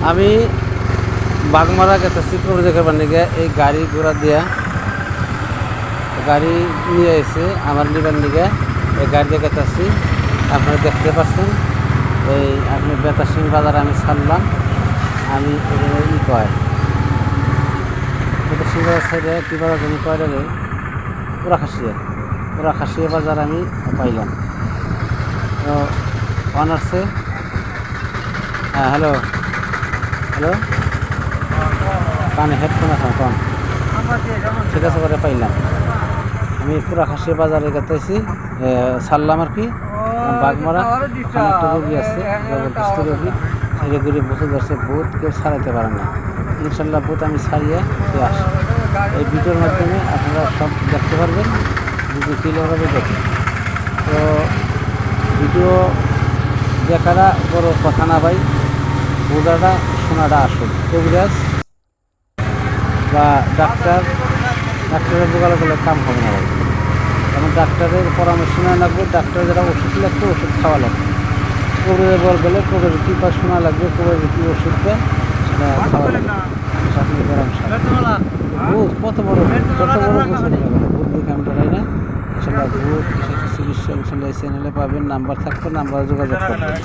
আমি বাগমারা গেতেছি কবির দেখাবার নিগে এই গাড়ি ঘোড়া দিয়া গাড়ি নিয়ে এসে আমার নিবার নিগে এই গাড়ি দিয়ে গেতেছি। আপনারা দেখতে পাচ্ছেন এই আপনি বেতাসিং বাজার আমি ছাড়লাম। আমি ই কয় বেতাসিং বাজার সাইডে কী বাজার আমি কয়টা রে পুরা খাসিয়া বাজার আমি পাইলাম। তো অনার্সে হ্যাঁ হ্যালো কানে হেডফোন আছে কন ঠিক আছে করে পাইলাম। আমি পুরা খাসিয়া বাজারে গেতেছি ছাড়লাম আর কি বাগমারা। ওখানে একটা রোগী আছে জবরদস্ত রোগী, সেই রোগীর বুঝে ধরছে ভূত, কেউ ছাড়াইতে পারে না। ইনশাল্লাহ ভূত আমি ছাড়িয়ে আসি। এই ভিডিওর মাধ্যমে আপনারা সব দেখতে পারবেন যদি ক্লিয়ারভাবে দেখেন। তো ভিডিও দেখাটা বড় কথা না ভাই, বোঝাটা শোনাটা আসল। কবিরাজ বা ডাক্তারের বোঝালে গেলে কাম হবে না ভাই। কারণ ডাক্তারের পরামর্শ নেওয়া লাগবে, ডাক্তার যারা ওষুধ লাগবে ওষুধ খাওয়া লাগবে। কবিরাজের বল গেলে কবিরাজের কী কাজ শোনা লাগবে, কবিরাজের কী ওষুধ দেয় সেটা খাওয়া লাগবে। ভূত কত বড় ভূত দেখে আমি ডরাই না। ইনশাল্লাহ ভূত চিকিৎসা ইনশাল্লাহ এই চ্যানেলে পাবেন, নাম্বার থাকবে, নাম্বারে যোগাযোগ করবেন।